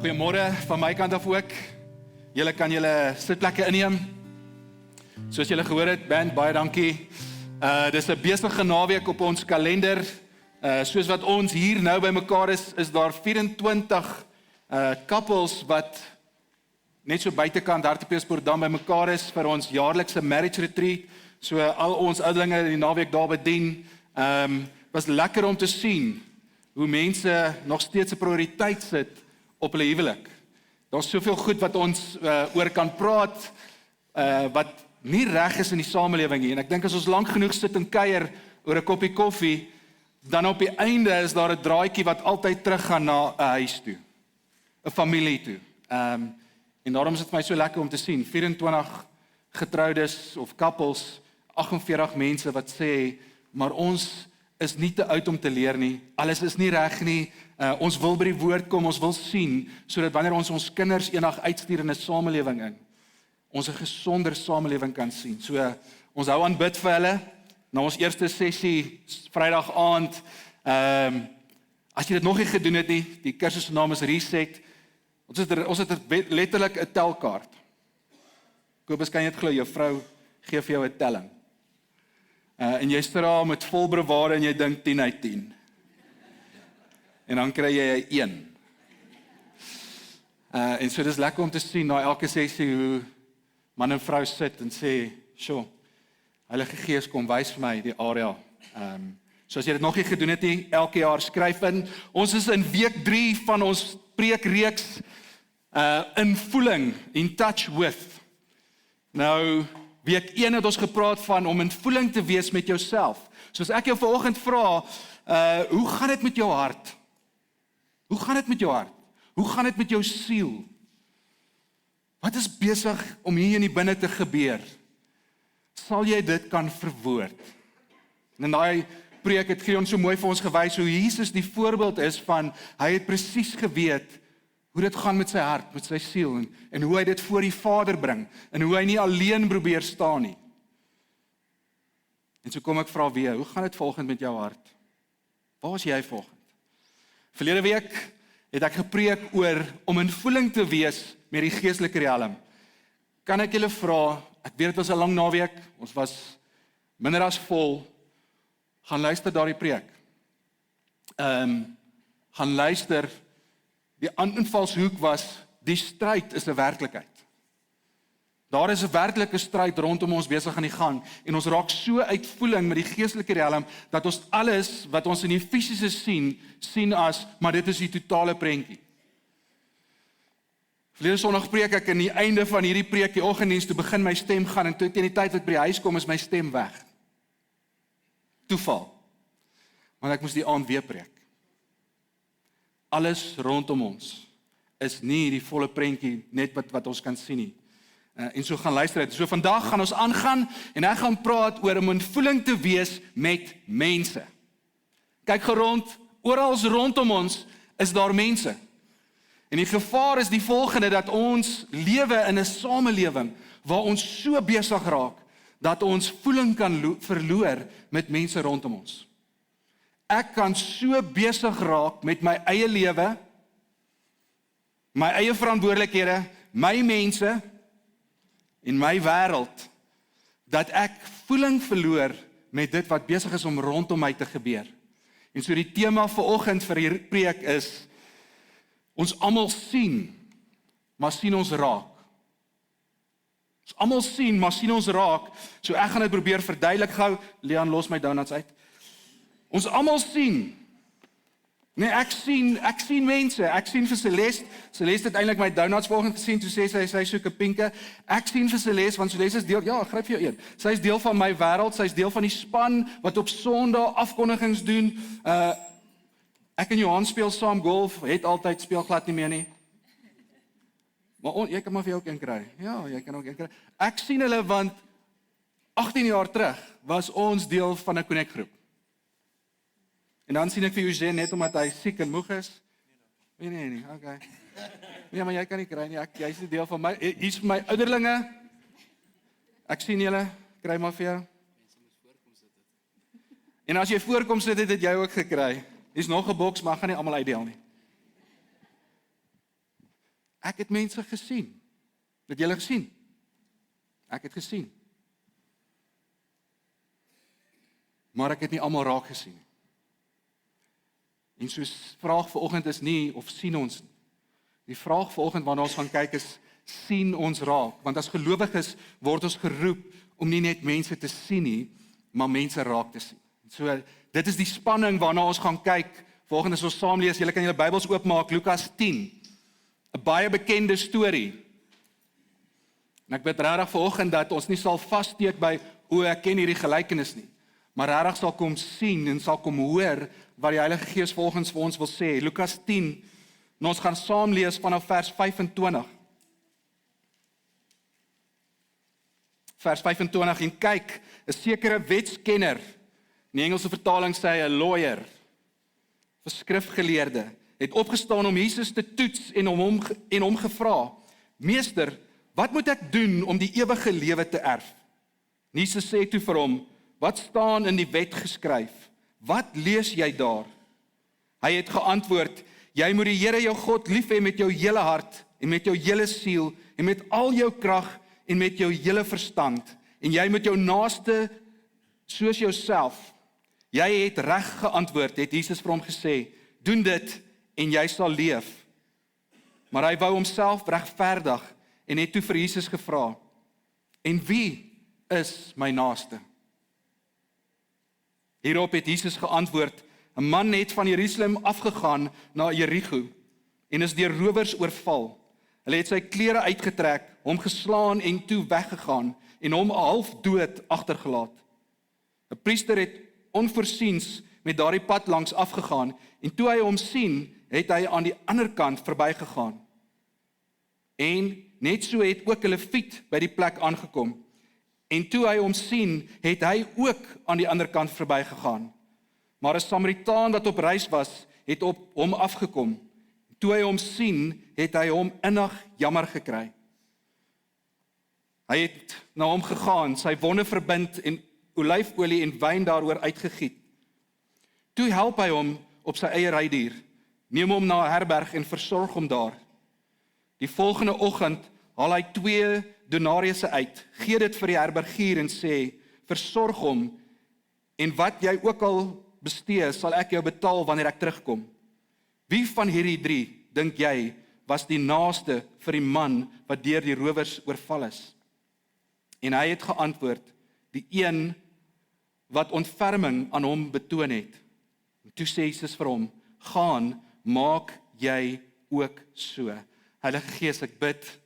Goeiemôre van my kant af ook. Julle kan julle sitplekke inneem. Soos julle gehoor het, band, baie dankie. Dis 'n besige naweek op ons kalender. Soos wat ons hier nou by mekaar is daar 24 couples wat net so buitekant Hartbeespoortdam by mekaar is vir ons jaarlikse marriage retreat. So al ons ouderlinge die naweek daar bedien. Was lekker om te sien hoe mense nog steeds 'n prioriteit sit op hulle huwelik. Daar's soveel goed wat ons oor kan praat, wat nie reg is in die samelewing nie. En ek dink as ons lank genoeg sit en kuier oor 'n koppie koffie, dan op die einde is daar 'n draadjie wat altyd teruggaan na 'n huis toe, 'n familie toe. En daarom is dit vir my so lekker om te sien, 24 getroudes of couples, 48 mense wat sê, maar ons is nie te oud om te leer nie, alles is nie reg nie, ons wil by die woord kom, ons wil sien, sodat wanneer ons kinders eendag uitstuur in 'n samelewing in, ons 'n gesonder samelewing kan sien. So, ons hou aan bid vir hulle, na ons eerste sessie, Vrydag aand, as jy dit nog nie gedoen het nie, die kursus se naam is Reset, ons het letterlik 'n telkaart. Kobus, kan jy dit glo, jou vrou gee vir jou 'n telling. En jy stra met vol bravade en jy dink 10 uit 10. En dan kry jy 'n 1. En so dis lekker om te sien na elke sessie hoe man en vrou sit en sê, "Sjoe, Heilige Gees kom wys vir my die area." So as jy dit nog nie gedoen het nie, elke jaar skryf in. Ons is in week 3 van ons preekreeks in voeling, in touch with. Nou, week 1 het ons gepraat van om in voeling te wees met jouself. So as ek jou vanoggend vra, hoe gaan dit met jou hart? Hoe gaan dit met jou hart? Hoe gaan dit met jou siel? Wat is besig om hier in die binne te gebeur? Sal jy dit kan verwoord? En in daai preek het Gideon so mooi vir ons gewys hoe Jesus die voorbeeld is van, hy het presies geweet hoe dit gaan met sy hart, met sy siel, en hoe hy dit voor die Vader bring, en hoe hy nie alleen probeer staan nie. En so kom ek vra weer, hoe gaan dit volgend met jou hart? Waar is jy volgend? Verlede week het ek gepreek oor om in voeling te wees met die geestelike riem. Kan ek julle vra, ek weet dit was 'n lang naweek, ons was minder as vol, gaan luister daardie preek. Gaan luister, die invalshoek was, die stryd is 'n werklikheid. Daar is 'n werklike stryd rondom ons besig aan die gang, en ons raak so uit voeling met die geestelike riem, dat ons alles wat ons in die fisiese sien as, maar dit is die totale prentjie. Verlede Sondag preek ek in die einde van hierdie preek, die oggenddiens, toe begin my stem gaan, en toe teen die tyd wat by die huis kom, is my stem weg. Toeval. Want ek moes die aand weer preek. Alles rondom ons is nie die volle prentjie, net wat ons kan sien nie. En so gaan luister uit. So vandag gaan ons aangaan, en ek gaan praat oor om in voeling te wees met mense. Kyk gerond, oral rondom ons is daar mense. En die gevaar is die volgende, dat ons lewe in 'n samelewing waar ons so besig raak, dat ons voeling kan verloor met mense rondom ons. Ek kan so besig raak met my eie lewe, my eie verantwoordelikhede, my mense en my wêreld, dat ek voeling verloor met dit wat besig is om rondom my te gebeur. En so die tema vanoggend vir hierdie preek is, ons almal sien, maar sien ons raak. Ons almal sien, maar sien ons raak. So ek gaan dit probeer verduidelik gou. Leon, los my donuts uit. Ons almal sien. Nee, ek sien mense. Ek sien vir Celeste. Celeste het eintlik my donuts vanoggend gesien, toe sê sy soek 'n pinke. Ek sien vir Celeste, want Celeste is deel, ja, gryp vir jou een. Sy is deel van my wêreld, sy is deel van die span wat op Sondag afkondigings doen. Ek en Johan speel saam golf, het altyd, speel glad nie meer nie. Maar jy kan maar vir jou ook een kry. Ja, jy kan ook een kry. Ek sien hulle, want 18 jaar terug was ons deel van 'n connect-groep. En dan sien ek vir Eugene, net omdat hy siek en moeg is. Nee, okay. Nee, maar jy kan nie kry nie, jy is 'n deel van my, hier is vir my ouderlinge. Ek sien julle, kry maar vir jou. En as jy voorkom sit, het jy ook gekry. Dis nog 'n boks, maar gaan nie almal uitdeel nie. Ek het mense gesien. Het julle gesien? Ek het gesien. Maar ek het nie almal raak gesien nie. En so vraag vanoggend is nie of sien ons nie. Die vraag vanoggend waarna ons gaan kyk is, sien ons raak? Want as gelowiges word ons geroep om nie net mense te sien nie, maar mense raak te sien. So dit is die spanning waarna ons gaan kyk. Volgende as ons saam lees, julle kan julle Bybels oopmaak, Lukas 10. 'n Baie bekende storie. En ek bid regtig vanoggend dat ons nie sal vassteek by hoe ek ken hierdie gelykenis nie, maar regtig sal kom sien en sal kom hoor wat die Heilige Gees volgens vir ons wil sê. Lukas 10, en ons gaan saam lees vanaf vers 25. Vers 25, en kyk, 'n sekere wetskenner, in die Engelse vertaling sê hy 'n lawyer, 'n skrifgeleerde, het opgestaan om Jesus te toets en hom gevra, Meester, wat moet ek doen om die ewige lewe te erf? Jesus sê toe vir hom, wat staan in die wet geskryf? Wat lees jy daar? Hy het geantwoord, jy moet die Here jou God lief hê met jou hele hart en met jou hele siel en met al jou krag en met jou hele verstand en jy moet jou naaste soos jouself. Jy het reg geantwoord, het Jesus vir hom gesê, doen dit en jy sal leef. Maar hy wou homself regverdig en het toe vir Jesus gevra, en wie is my naaste? Hierop het Jesus geantwoord, 'n man het van Jerusalem afgegaan na Jerigo en is deur rowers oorval. Hulle het sy klere uitgetrek, hom geslaan en toe weggegaan en hom half dood agtergelaat. 'n Priester het onvoorsiens met daardie pad langs afgegaan en toe hy hom sien, het hy aan die ander kant verbygegaan. En net so het ook 'n Lewiet by die plek aangekom. En toe hy hom sien, het hy ook aan die ander kant verbygegaan. Maar 'n Samaritaan wat op reis was, het op hom afgekom. Toe hy hom sien, het hy hom innig jammer gekry. Hy het na hom gegaan, sy wonde verbind en olyfolie en wyn daaroor uitgegiet. Toe help hy hom op sy eie rydier, neem hom na 'n herberg en versorg hom daar. Die volgende oggend haal hy 2 denariusse uit, gee dit vir die herbergier en sê, versorg hom en wat jy ook al bestee, sal ek jou betaal wanneer ek terugkom. Wie van hierdie 3, dink jy, was die naaste vir die man wat deur die rowers oorval is? En hy het geantwoord, die een wat ontferming aan hom betoon het. En toe sê Jesus vir hom, gaan, maak jy ook so. Heilige Gees, ek bid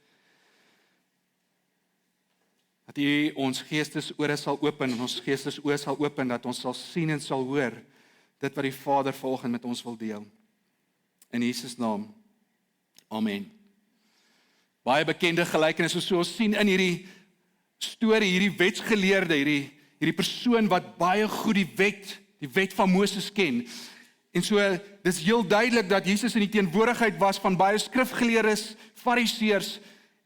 dat U ons geestesore sal open en ons geestesoë sal open, dat ons sal sien en sal hoor dit wat die Vader vanoggend met ons wil deel. In Jesus naam. Amen. Baie bekende gelykenis, soos ons sien in hierdie storie, hierdie wetsgeleerde, hierdie persoon wat baie goed die wet van Moses ken. En so, dis heel duidelik dat Jesus in die teenwoordigheid was van baie skrifgeleerdes, fariseërs,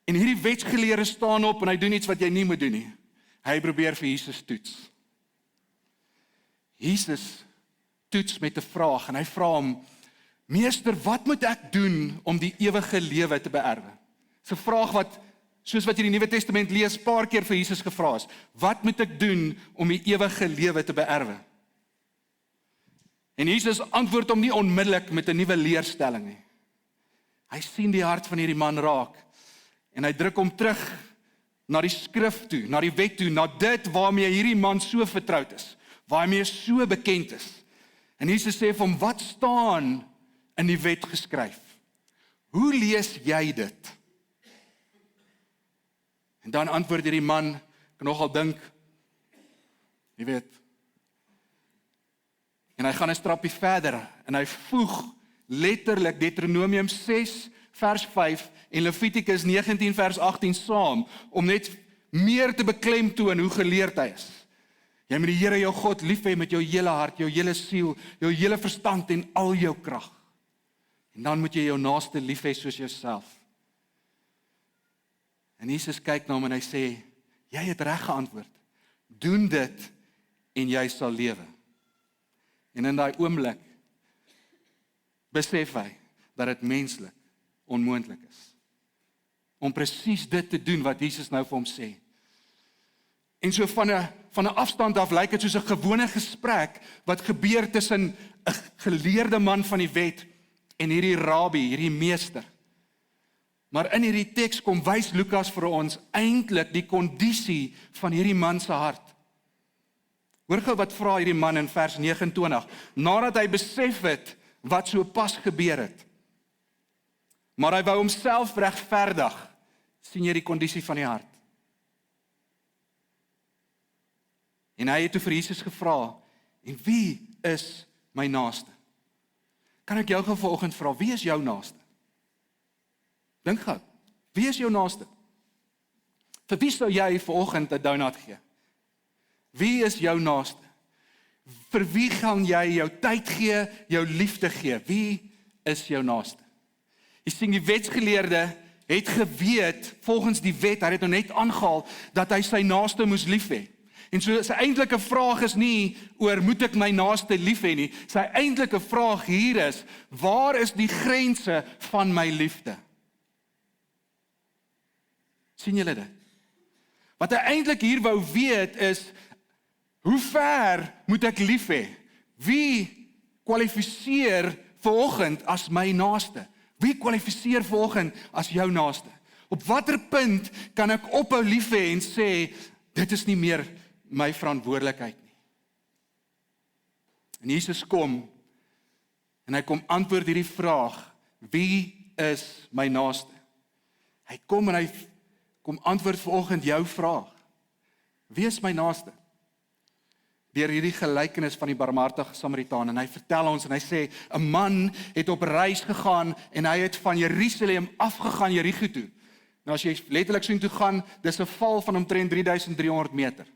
en hierdie wetsgeleerde staan op en hy doen iets wat jy nie moet doen nie. Hy probeer vir Jesus toets. Jesus toets met 'n vraag en hy vra hom, Meester, wat moet ek doen om die ewige lewe te beerwe? Dis 'n vraag wat, soos wat jy in die Nuwe Testament lees, paar keer vir Jesus gevra is. Wat moet ek doen om die ewige lewe te beerwe? En Jesus antwoord hom nie onmiddellik met 'n nuwe leerstelling nie. Hy sien die hart van hierdie man raak en hy druk hom terug na die skrif toe, na die wet toe, na dit waarmee hierdie man so vertroud is, waarmee hy so bekend is. En Jesus sê vir hom, wat staan in die wet geskryf? Hoe lees jy dit? En dan antwoord hierdie man, ek nogal dink, jy weet, en hy gaan 'n stapie verder, en hy voeg letterlik Deuteronomium 6 vers 5 en Levitikus 19 vers 18 saam, om net meer te beklemtoon hoe geleerd hy is. Jy moet die Here jou God lief hê met jou hele hart, jou hele siel, jou hele verstand en al jou krag. En dan moet jy jou naaste lief hê soos jouself. En Jesus kyk na hom en hy sê, jy het reg geantwoord. Doen dit en jy sal lewe. En in daai oomblik besef hy dat dit menslik onmoontlik is. om presies dit te doen wat Jesus nou vir hom sê. En so van 'n afstand af lyk dit soos 'n gewone gesprek wat gebeur tussen 'n geleerde man van die wet en hierdie rabbi, hierdie meester. Maar in hierdie teks kom wys Lukas vir ons eintlik die kondisie van hierdie man se hart. Hoor gou wat vra hierdie man in vers 29, nadat hy besef het wat so pas gebeur het. Maar hy wou homself regverdig. Sien jy die kondisie van die hart? En hy het toe vir Jesus gevra, en wie is my naaste? Kan ek jou gou vanoggend vra, wie is jou naaste? Dink gou, wie is jou naaste? Vir wie sou jy vanoggend 'n donut gee? Wie is jou naaste? Vir wie gaan jy jou tyd gee, jou liefde gee? Wie is jou naaste? Jy sien, die wetsgeleerde het geweet, volgens die wet, hy het nou net aangehaal, dat hy sy naaste moes lief hê. En so sy eintlike vraag is nie oor moet ek my naaste lief hê nie. Sy eintlike vraag hier is, waar is die grense van my liefde? Sien julle dit? Wat hy eintlik hier wou weet is, hoe ver moet ek lief hê? Wie kwalifiseer vanoggend as my naaste? Wie kwalifiseer vanoggend as jou naaste? Op watter punt kan ek ophou lief hê en sê, dit is nie meer my verantwoordelikheid nie? En Jesus kom, en hy kom antwoord hierdie vraag, wie is my naaste? Hy kom en hy kom antwoord vanoggend jou vraag. Wie is my naaste? Deur hierdie gelykenis van die barmhartige Samaritaan, en hy vertel ons en hy sê, 'n man het op reis gegaan en hy het van Jerusalem afgegaan Jerigo toe. Nou as jy letterlik so toe gaan, dis 'n val van omtrent 3300 meter.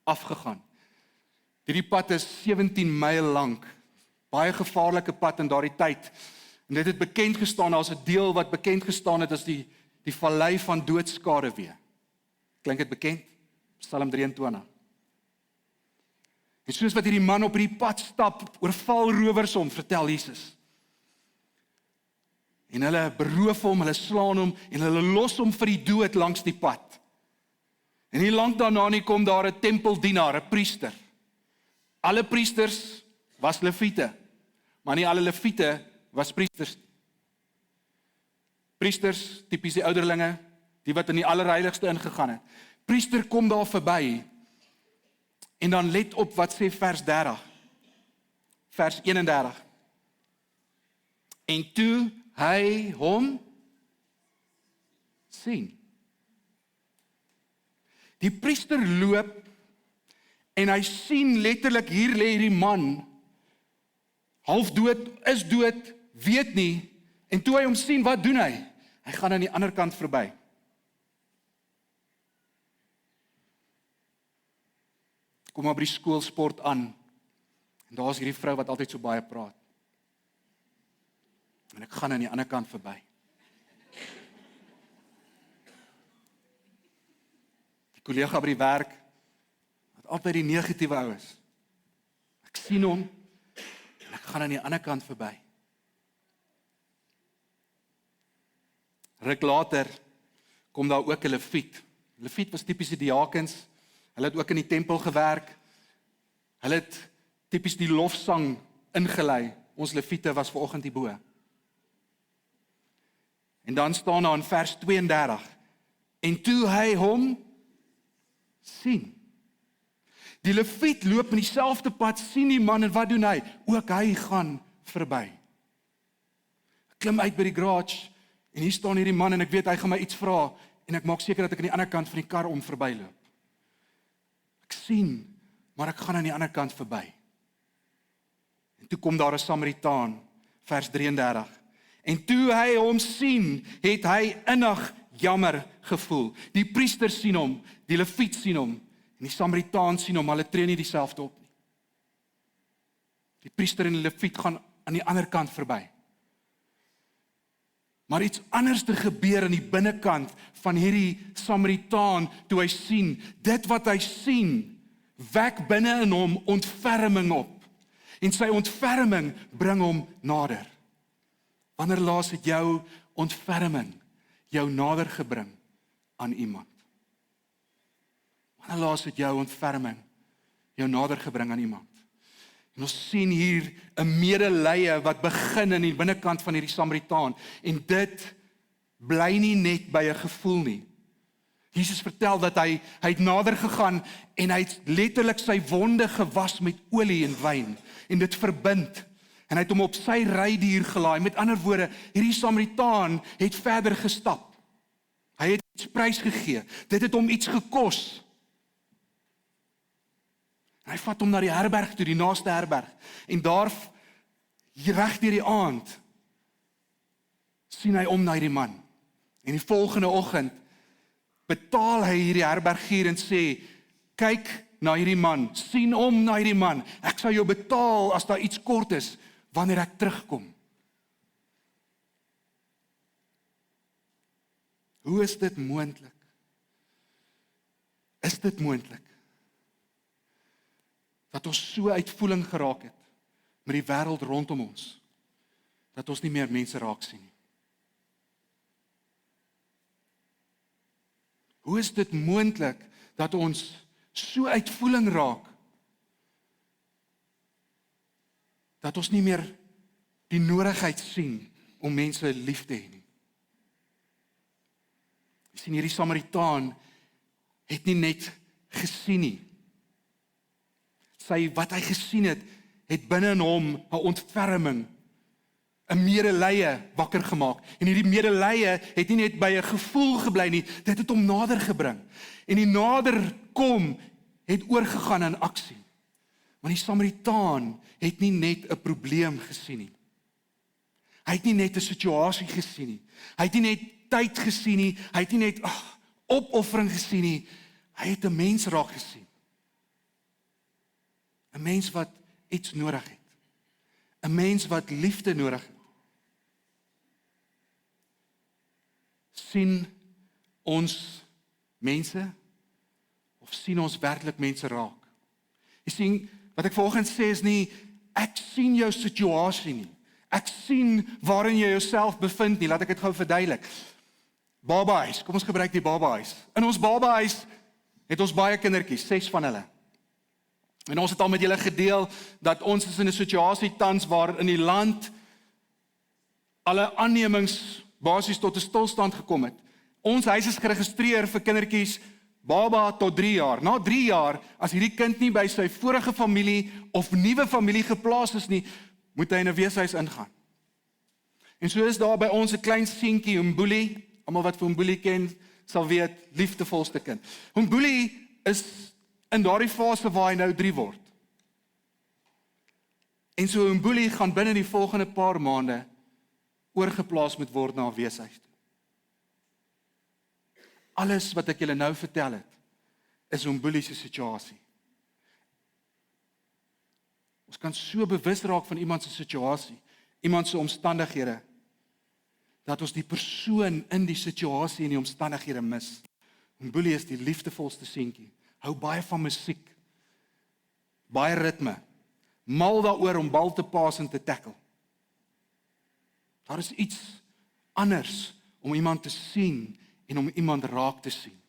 Afgegaan. Hierdie pad is 17 myl lank. Baie gevaarlike pad in daardie tyd. En dit het bekend gestaan as 'n deel wat bekend gestaan het as die vallei van doodskadewee. Klink dit bekend? Psalm 23. En soos wat hierdie man op hierdie pad stap, oorval rowers hom, vertel Jesus. En hulle beroof hom, hulle slaan hom en hulle los hom vir die dood langs die pad. En nie lank daarna nie kom daar 'n tempeldienaar, 'n priester. Alle priesters was leviete, maar nie alle leviete was priesters. Priesters, tipies die ouderlinge, die wat in die allerheiligste ingegaan het. Priester kom daar verby, en dan let op wat sê vers 30, vers 31. En toe hy hom sien. Die priester loop, en hy sien letterlik, hier lê hierdie man, half dood, is dood, weet nie, en toe hy hom sien, wat doen hy? Hy gaan aan die ander kant verby. Kom maar by die skoolsport aan, en daar is hierdie vrou wat altyd so baie praat. En ek gaan aan die ander kant verby. Die kollega by die werk, wat altyd die negatiewe ou is. Ek sien hom, en ek gaan aan die ander kant verby. Ruk later kom daar ook 'n leviet. Leviet was tipies die diakens. Hulle het ook in die tempel gewerk. Hulle het tipies die lofsang ingelei. Ons leviete was vanoggend hierbo. En dan staan daar in vers 32. En toe hy hom sien. Die leviet loop in dieselfde pad, sien die man en wat doen hy? Ook hy gaan verby. Ek klim uit by die garage. En hier staan hierdie man en ek weet hy gaan my iets vra en ek maak seker dat ek aan die ander kant van die kar om verbyloop. Ek sien, maar ek gaan aan die ander kant verby. En toe kom daar 'n Samaritaan, vers 33. En toe hy hom sien, het hy innig jammer gevoel. Die priester sien hom, die leviet sien hom, en die Samaritaan sien hom, hulle tree nie dieselfde op nie. Die priester en die leviet gaan aan die ander kant verby. Maar iets anders te gebeur aan die binnekant van hierdie Samaritaan toe hy sien, dit wat hy sien, wek binne in hom ontferming op. En sy ontferming bring hom nader. Wanneer laas het jou ontferming jou nader gebring aan iemand? Wanneer laas het jou ontferming jou nader gebring aan iemand? En ons sien hier 'n medelee wat begin in die binnekant van hierdie Samaritaan, en dit bly nie net by 'n gevoel nie. Jesus vertel dat hy het nader gegaan en hy het letterlik sy wonde gewas met olie en wyn en dit verbind. En hy het hom op sy rydier gelaai. Met ander woorde, hierdie Samaritaan het verder gestap. Hy het iets prys gegee. Dit het hom iets gekos. En hy vat hom na die herberg toe, die naaste herberg. En daar, reg deur die aand, sien hy om na hierdie man. En die volgende oggend betaal hy hierdie herbergier en sê, kyk na hierdie man, sien om na hierdie man. Ek sal jou betaal as daar iets kort is, wanneer ek terugkom. Hoe is dit moontlik? Is dit moontlik dat ons so uitvoeling geraak het met die wêreld rondom ons, dat ons nie meer mense raak sien nie? Hoe is dit moontlik dat ons so uitvoeling raak, dat ons nie meer die nodigheid sien om mense lief te hê nie? Jy sien, hierdie Samaritaan het nie net gesien nie. Wat hy gesien het binne in hom 'n ontferming, 'n medelee wakker gemaak. En hierdie medelee het nie net by 'n gevoel gebly nie, dit het hom nader gebring. En die nader kom het oorgegaan in aksie. Want die Samaritaan het nie net 'n probleem gesien nie. Hy het nie net 'n situasie gesien nie. Hy het nie net tyd gesien nie. Hy het nie net opoffering gesien nie. Hy het 'n mens raak gesien. 'n Mens wat iets nodig het. 'n Mens wat liefde nodig het. Sien ons mense of sien ons werklik mense raak? Jy sien, wat ek vanoggend sê is nie, ek sien jou situasie nie. Ek sien waarin jy jouself bevind nie. Laat ek dit gou verduidelik. Babahuis, kom ons gebruik die babahuis. In ons babahuis het ons baie kindertjies, 6 van hulle. En ons het al met julle gedeel dat ons is in 'n situasie tans waar in die land alle aannemings basies tot 'n stilstand gekom het. Ons huis is geregistreer vir kindertjies baba tot 3 jaar. Na 3 jaar, as hierdie kind nie by sy vorige familie of nuwe familie geplaas is nie, moet hy in 'n weeshuis ingaan. En so is daar by ons 'n klein seentjie, Mbuli. Almal wat vir Mbuli ken, sal weet, liefdevolste kind. Mbuli is in daardie fase waar hy nou 3 word. En so Mbuli gaan binne die volgende paar maande oorgeplaas moet word na 'n weeshuis toe. Alles wat ek julle nou vertel het, is Mbuli se situasie. Ons kan so bewus raak van iemand se situasie, iemand se omstandighede, dat ons die persoon in die situasie en die omstandighede mis. Mbuli is die liefdevolste seentjie. Hou baie van musiek, baie ritme, mal daaroor om bal te paas en te tackle. Daar is iets anders om iemand te sien en om iemand raak te sien.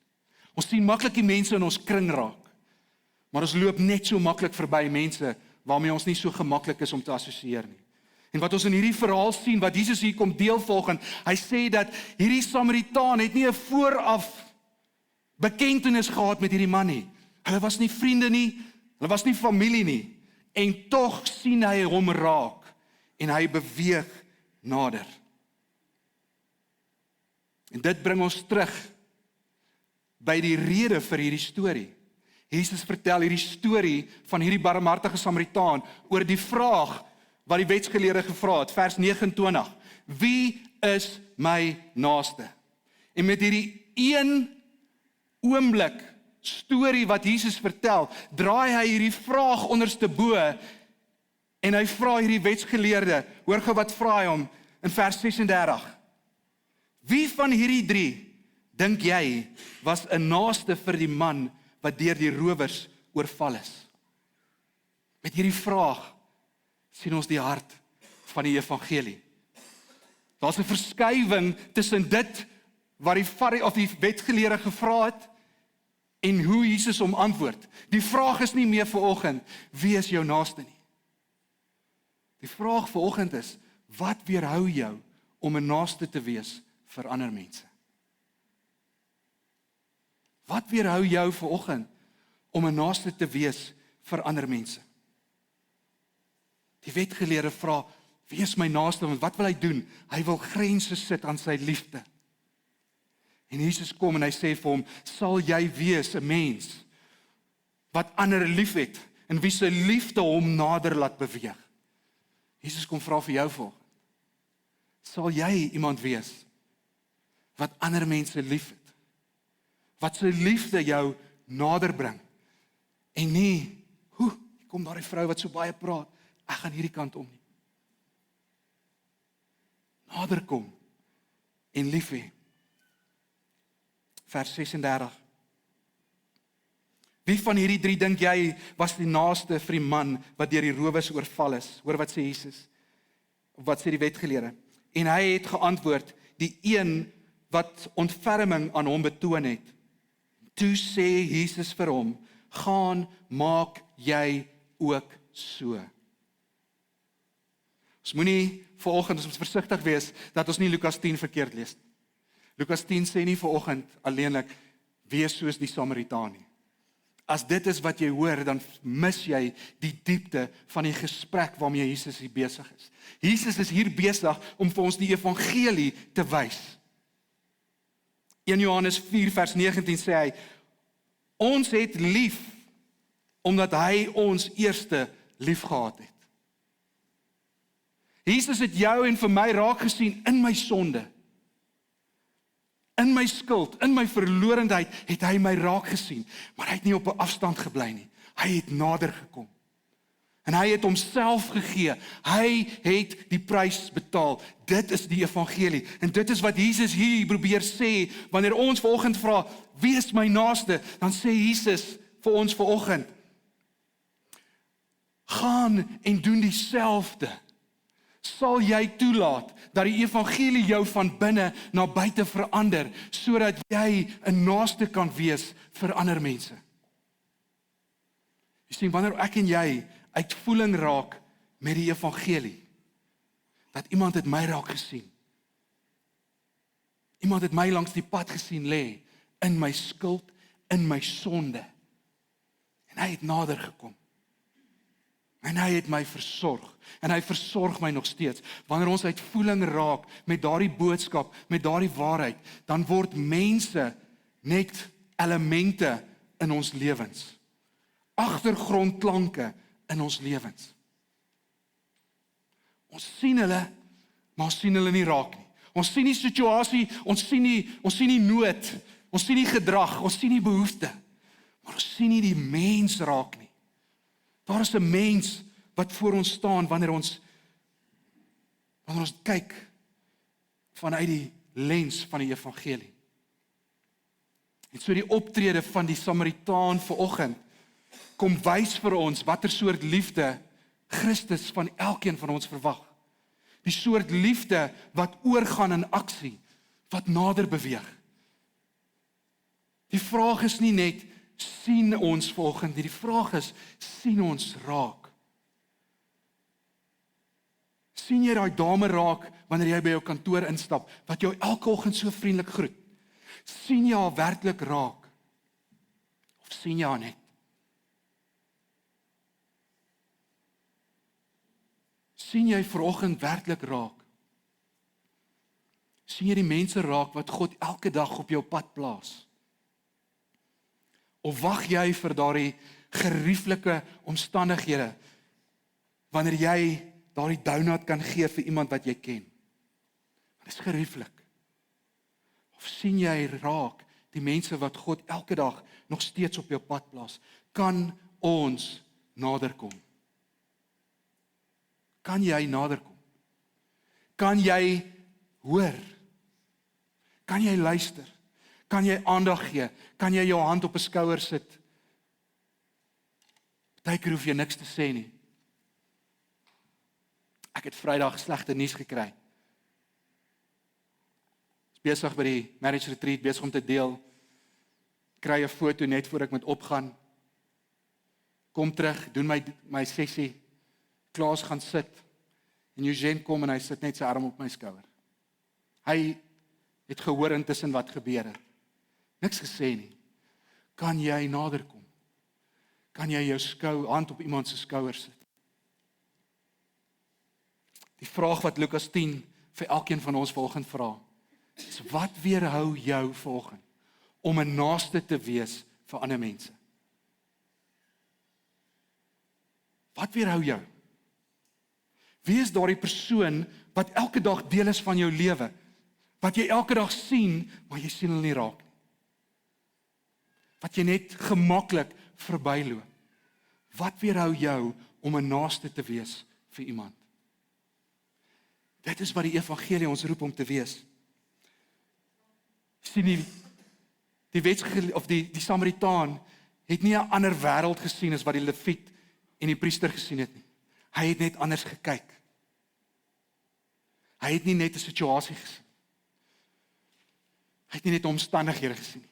Ons sien maklik die mense in ons kring raak, maar ons loop net so maklik verby mense waarmee ons nie so gemaklik is om te assosieer nie. En wat ons in hierdie verhaal sien, wat Jesus hier kom deel volgens, hy sê dat hierdie Samaritaan het nie 'n vooraf bekentenis gehad met hierdie man nie. Hulle was nie vriende nie, hulle was nie familie nie. En tog sien hy hom raak en hy beweeg nader. En dit bring ons terug by die rede vir hierdie storie. Jesus vertel hierdie storie van hierdie barmhartige Samaritaan oor die vraag wat die wetsgeleerde gevra het, vers 29. Wie is my naaste? En met hierdie een oomblik storie wat Jesus vertel, draai hy hierdie vraag onderste bo en hy vra hierdie wetsgeleerde, hoor gou wat vra hy hom in vers 36. Wie van hierdie 3 dink jy was 'n naaste vir die man wat deur die rowers oorval is? Met hierdie vraag sien ons die hart van die evangelie. Daar's 'n verskywing tussen dit wat die wetgeleerde gevra het en hoe Jesus hom antwoord. Die vraag is nie meer vanoggend, wie is jou naaste nie? Die vraag vanoggend is, wat weerhou jou om 'n naaste te wees vir ander mense? Wat weerhou jou vanoggend om 'n naaste te wees vir ander mense? Die wetgeleerde vra, wie is my naaste, want wat wil hy doen? Hy wil grense sit aan sy liefde. En Jesus kom en hy sê vir hom, sal jy wees 'n mens wat ander liefhet en wie se liefde hom nader laat beweeg? Jesus kom vra vir jou volgende. Sal jy iemand wees wat ander mense liefhet? Wat se liefde jou nader bring? En nie, kom daar 'n vrou wat so baie praat, ek gaan hierdie kant om nie. Nader kom en lief hê. Vers 36. Wie van hierdie 3 dink jy was die naaste vir die man wat deur die rowers oorval is? Hoor wat sê Jesus? Wat sê die wetgeleerde? En hy het geantwoord, die een wat ontferming aan hom betoon het. Toe sê Jesus vir hom, gaan maak jy ook so. Ons moenie vanoggend, ons moet versigtig wees dat ons nie Lukas 10 verkeerd lees. Lukas 10 sê nie vanoggend alleenlik wees soos die Samaritaan nie. As dit is wat jy hoor, dan mis jy die diepte van die gesprek waarmee Jesus hier besig is. Jesus is hier besig om vir ons die evangelie te wys. 1 Johannes 4 vers 19 sê hy, ons het lief omdat hy ons eerste lief gehad het. Jesus het jou en vir my raak gesien in my sonde. In my skuld, in my verlorendheid het hy my raak gesien, maar hy het nie op 'n afstand gebly nie. Hy het nader gekom. En hy het homself gegee. Hy het die prys betaal. Dit is die evangelie. En dit is wat Jesus hier probeer sê, wanneer ons vanoggend vra, wie is my naaste? Dan sê Jesus vir ons vanoggend, gaan en doen dieselfde. Sal jy toelaat dat die evangelie jou van binne na buite verander, sodat jy 'n naaste kan wees vir ander mense? Jy sien, wanneer ek en jy uitvoering raak met die evangelie, dat iemand het my raak gesien. Iemand het my langs die pad gesien lê, in my skuld, in my sonde. En hy het nader gekom. En hy het my versorg. En hy versorg my nog steeds. Wanneer ons uitvoering raak met daardie boodskap, met daardie waarheid, dan word mense net elemente in ons lewens. Agtergrondklanke in ons lewens. Ons sien hulle, maar ons sien hulle nie raak nie. Ons sien die situasie, ons sien nie nood, ons sien nie gedrag, ons sien nie behoefte, maar ons sien nie die mens raak nie. Daar is 'n mens wat voor ons staan wanneer ons kyk vanuit die lens van die evangelie. En so die optrede van die Samaritaan vanoggend kom wys vir ons watter soort liefde Christus van elkeen van ons verwag. Die soort liefde wat oorgaan in aksie, wat nader beweeg. Die vraag is nie net, sien ons vanoggend nie, die vraag is, sien ons raak? Sien jy daai dame raak, wanneer jy by jou kantoor instap, wat jou elke oggend so vriendelik groet? Sien jy haar werklik raak? Of sien jy haar net? Sien jy vanoggend werklik raak? Sien jy die mense raak wat God elke dag op jou pad plaas? Of wag jy vir daardie gerieflike omstandighede, wanneer jy daardie donut kan gee vir iemand wat jy ken? Dit is gerieflik. Of sien jy raak die mense wat God elke dag nog steeds op jou pad plaas? Kan ons naderkom? Kan jy naderkom? Kan jy hoor? Kan jy luister? Kan jy aandag gee? Kan jy jou hand op 'n skouer sit? Partykeer hoef jy niks te sê nie. Ek het Vrydag slegte nuus gekry. Is besig by die marriage retreat, besig om te deel. Kry 'n foto net voor ek moet opgaan. Kom terug, doen my sessie. Klaas gaan sit. En Eugene kom en hy sit net sy arm op my skouer. Hy het gehoor intussen wat gebeur het. Niks gesê nie. Kan jy nader kom? Kan jy jou hand op iemand se skouer sit? Die vraag wat Lukas 10 vir elkeen van ons vanoggend vra, is wat weerhou jou vanoggend om 'n naaste te wees vir ander mense? Wat weerhou jou? Wie is daardie persoon wat elke dag deel is van jou lewe? Wat jy elke dag sien, maar jy sien hulle nie raak nie. Wat jy net gemaklik verbyloop. Wat weerhou jou om 'n naaste te wees vir iemand? Dit is wat die evangelie ons roep om te wees. Sien die Samaritaan het nie 'n ander wêreld gesien as wat die Lewiet en die priester gesien het nie. Hy het net anders gekyk. Hy het nie net 'n situasie gesien. Hy het nie net omstandighede gesien nie.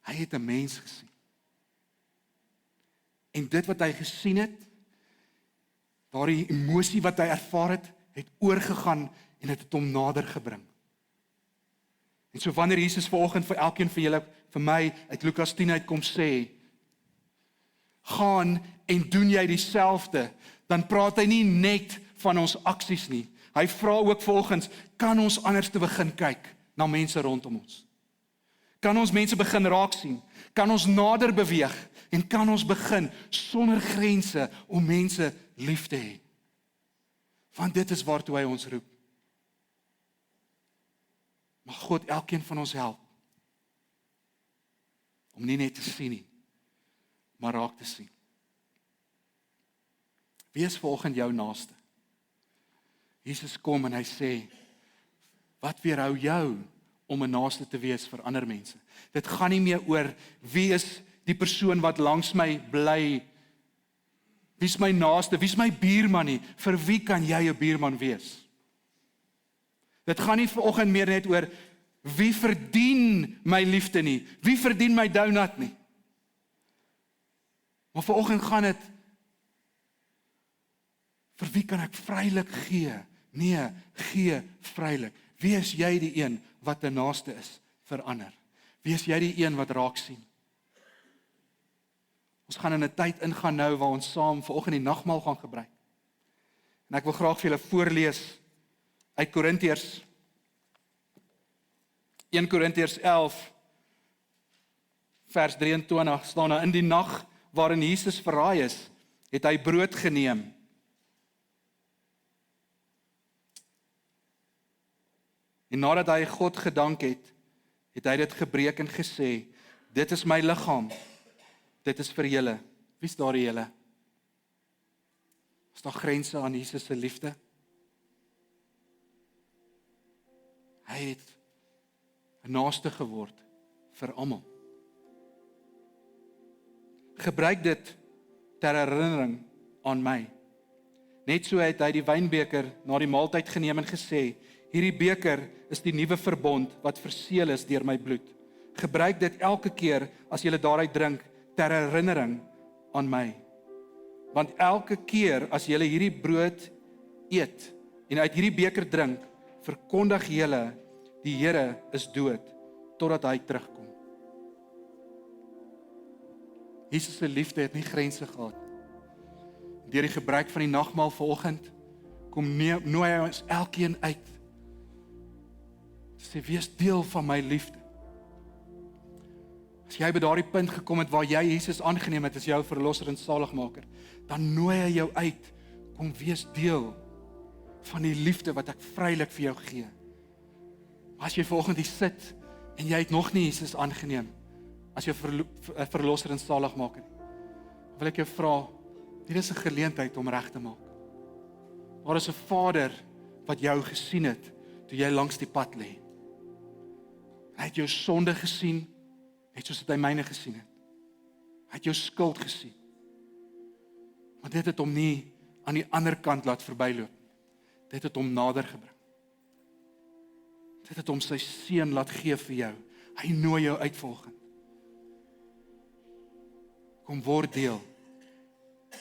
Hy het 'n mens gesien. En dit wat hy gesien het, daardie emosie wat hy ervaar het oorgegaan en het hom nader gebring. En so wanneer Jesus vanoggend vir elkeen van julle, vir my uit Lukas 10 uitkom sê, gaan en doen jy dieselfde, dan praat hy nie net van ons aksies nie. Hy vra ook volgens, kan ons anders te begin kyk na mense rondom ons? Kan ons mense begin raak sien? Kan ons nader beweeg? En kan ons begin sonder grense om mense lief te hê? Want dit is waartoe hy ons roep. Mag God elkeen van ons help om nie net te sien nie, maar raak te sien. Wie is vanoggend jou naaste? Jesus kom en hy sê, wat weerhou jou om 'n naaste te wees vir ander mense? Dit gaan nie meer oor wie is die persoon wat langs my bly, wie is my naaste, wie is my buurman nie, vir wie kan jy 'n buurman wees? Dit gaan nie vanoggend meer net oor wie verdien my liefde nie, wie verdien my donut nie. Maar vanoggend gaan dit, vir wie kan ek vrylik gee? Nee, gee vrylik. Wie is jy die een wat 'n naaste is vir ander? Wie is jy die een wat raak sien? Ons gaan in 'n tyd ingaan nou waar ons saam vanoggend die nagmaal gaan gebruik. En ek wil graag vir julle voorlees uit Korintiërs 1 Korintiërs 11 vers 23 staan daar, in die nag waarin Jesus verraai is, het hy brood geneem. En nadat hy God gedank het, het hy dit gebreek en gesê, dit is my liggaam, dit is vir julle. Wie is daar die julle? Is daar grense aan Jesus se liefde? Hy het 'n naaste geword vir almal. Gebruik dit ter herinnering aan my. Net so het hy die wynbeker na die maaltyd geneem en gesê, hierdie beker is die nuwe verbond wat verseël is deur my bloed. Gebruik dit elke keer as jy daaruit drink ter herinnering aan my. Want elke keer as jy hierdie brood eet en uit hierdie beker drink, verkondig jy die Here is dood totdat hy terugkom. Jesus se liefde het nie grense gehad. Deur die gebruik van die nagmaal vanoggend kom nooi hy ons elkeen uit. Sê, wees deel van my liefde. As jy by daardie punt gekom het waar jy Jesus aangeneem het as jou verlosser en saligmaker, dan nooi hy jou uit, kom wees deel van die liefde wat ek vrylik vir jou gee. Maar as jy vanoggend hier sit en jy het nog nie Jesus aangeneem as jou verlosser en saligmaker, wil ek jou vra, hier is 'n geleentheid om reg te maak. Daar is 'n Vader wat jou gesien het toe jy langs die pad lê. Hy het jou sonde gesien, net soos hy myne gesien het. Hy het jou skuld gesien. Maar dit het hom nie aan die ander kant laat verbyloop. Dit het hom nader gebring. Dit het hom sy seun laat gee vir jou. Hy nooi jou uit volgende. Kom word deel